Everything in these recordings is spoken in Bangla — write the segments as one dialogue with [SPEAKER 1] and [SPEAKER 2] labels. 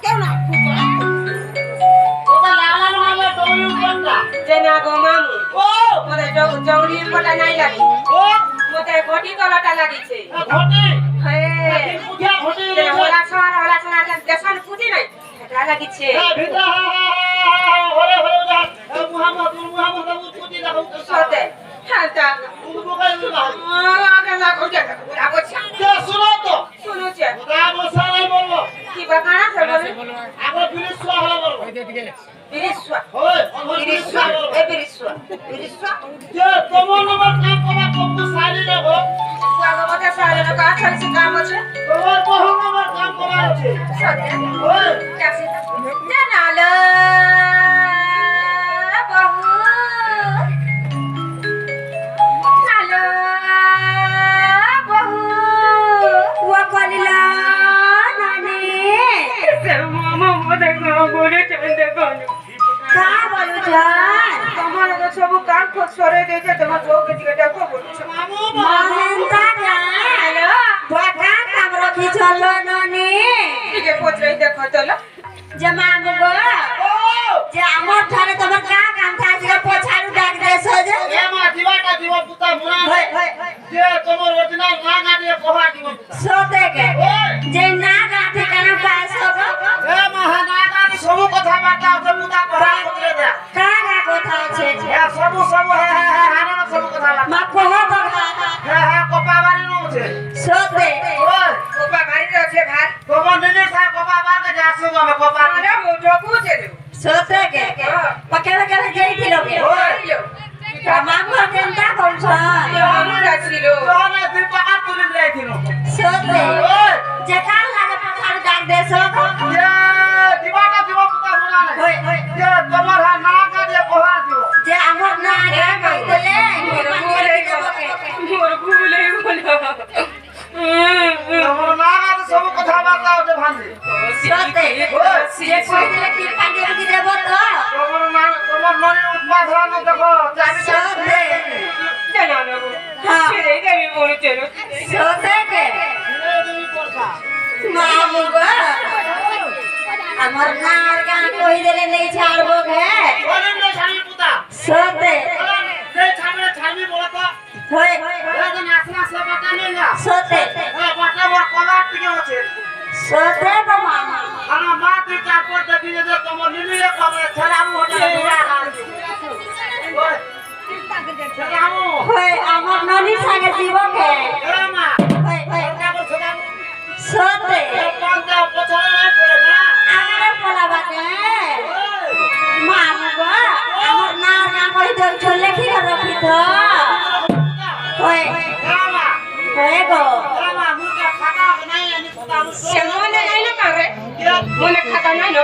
[SPEAKER 1] কেউ না
[SPEAKER 2] ওটা লাল মানে দৌড়ি উপরটা
[SPEAKER 1] যে না গো মামু
[SPEAKER 2] ও
[SPEAKER 1] মতে জৌরি পটা নাই লাগি
[SPEAKER 2] ও
[SPEAKER 1] মতে ঘটি তলাটা লাগিছে
[SPEAKER 2] ঘটি
[SPEAKER 1] হে
[SPEAKER 2] উঠা ঘটি
[SPEAKER 1] যে ওলা ছড়া দেশন ফুটি নাই এটা লাগিছে
[SPEAKER 2] ভিতর হরে হরে যা মুহাম্মদ উঠি দেখো
[SPEAKER 1] সতে হ্যাঁ তা
[SPEAKER 2] উঠবো না
[SPEAKER 1] আগে লাগো যে লাগো
[SPEAKER 2] কে শুনো তো
[SPEAKER 1] শুনুছে
[SPEAKER 2] রাম সারাই বলবো
[SPEAKER 1] কি বাগানা সে বলে
[SPEAKER 2] আগে বিলিশ হলো বলবো
[SPEAKER 1] বিরিশা
[SPEAKER 2] ওই
[SPEAKER 1] বিরিশা এ বিরিশা বিরিশা
[SPEAKER 2] যে তোমার নাম কাম করা কবু সারি দেব
[SPEAKER 1] আগমতে সালে না কাজ আছে কাম আছে
[SPEAKER 2] তোমার বহু নাম কাম করা আছে
[SPEAKER 1] সতে
[SPEAKER 2] ওই
[SPEAKER 1] কাছে জানালো বহু হ্যালো বহু ওয়াকলিলা নানি মামা মতে বলে চলতে কোন কা বলু জান তোমার তো সব কাম খুব সরে দিয়েছে তোমার বউ কিছু এটা খুব বলছো
[SPEAKER 2] মামু
[SPEAKER 1] মহেন্দ্র হ্যালো বাটা কাম রাখি চলো নানি ঠিক আছে পচরাই দেখো চলো যে মামু গো
[SPEAKER 2] ও
[SPEAKER 1] যে আমার ধারে তোমার কা কাম থাকে পছাড়ু ডাক দেছো যে
[SPEAKER 2] এ মা দিবাটা দিব পুতা মুনা
[SPEAKER 1] হয় হয়
[SPEAKER 2] যে তোমার অরিজিনাল না না দিয়ে কোহা দিব
[SPEAKER 1] সোতে কে যে না গাঠে কেন পাস হবে
[SPEAKER 2] এ মহা না না সব কথা বার্তা আছে পুতা কোহা করে দে
[SPEAKER 1] কা কা কথা আছে
[SPEAKER 2] এ সব হে হানা সব কথা বার্তা
[SPEAKER 1] মা কোহ বাবা
[SPEAKER 2] হে কপা বাড়ি নছে
[SPEAKER 1] সোতে
[SPEAKER 2] ওই
[SPEAKER 1] কোপা গাড়ি আছে ভাত
[SPEAKER 2] তোমার নিনে সা কপা বাড়ি যাচ্ছে বাবা কপা
[SPEAKER 1] আরে মোটো কুছে সোতে কে পকেলে কেলে যাইছিল কে
[SPEAKER 2] ওই
[SPEAKER 1] মামু কেনটা বলছ মামু যাচ্ছিল
[SPEAKER 2] তোনে তুই টাকা তুলে যাইছিল
[SPEAKER 1] সোতে
[SPEAKER 2] ওই
[SPEAKER 1] যে কাল লাগে পছাড়ু ডাক দেছো
[SPEAKER 2] যে দিবাটা দিব পুতা মুনা
[SPEAKER 1] হয় হয়
[SPEAKER 2] যে তোমার না না দিয়ে কোহা দিব
[SPEAKER 1] যে আমার না রে কইলে মোর ভুলে বলো
[SPEAKER 2] তোমার না না সব কথা বার্তা আছে ভান্দি
[SPEAKER 1] সতে যে কইলে কি পানি দি দেব তো
[SPEAKER 2] তোমার মনে উৎপাদন দেখো জানি
[SPEAKER 1] সতে জানো না হ্যাঁ সেটাই আমি বলছি সতে কে মামু গো আমার নার গান কই দিলে নেই ছাড়বো গে
[SPEAKER 2] ওরে ছাড়ি পুতা
[SPEAKER 1] সতে
[SPEAKER 2] রে ছাড়বে ছাড়বি বলো তো
[SPEAKER 1] হয়
[SPEAKER 2] রে নাচনা সেবাটা নিয়ে যা
[SPEAKER 1] সতে
[SPEAKER 2] এ বাটা বড় কলা থেকে আছে
[SPEAKER 1] সতে গো মামা
[SPEAKER 2] আমার মা তুই তারপর দেখি যে তোমার নিলিয়ে কবে ছেলাম হোটেলে বিয়া খাচ্ছি ওই ছেলাম
[SPEAKER 1] হয় আমার ননি সাগে জীবকে
[SPEAKER 2] এ মা
[SPEAKER 1] হয় হয়
[SPEAKER 2] এটা বলছো না
[SPEAKER 1] সতে
[SPEAKER 2] পান্তা পছরে না পড়ে না
[SPEAKER 1] আমারে পলাবাকে মামু গো আমার নার গান কই তো চলে কি রাখি তো হয়
[SPEAKER 2] মা
[SPEAKER 1] হয় গো
[SPEAKER 2] মা মুকে খাতা নাই আমি খাতা
[SPEAKER 1] সেমনে নাই না কারে মনে খাতা নাই না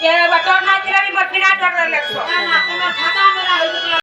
[SPEAKER 1] এ বাটো না দিলে আমি মত বিনা ডর লাগছো
[SPEAKER 2] তোমার খাতা মেরা হইছে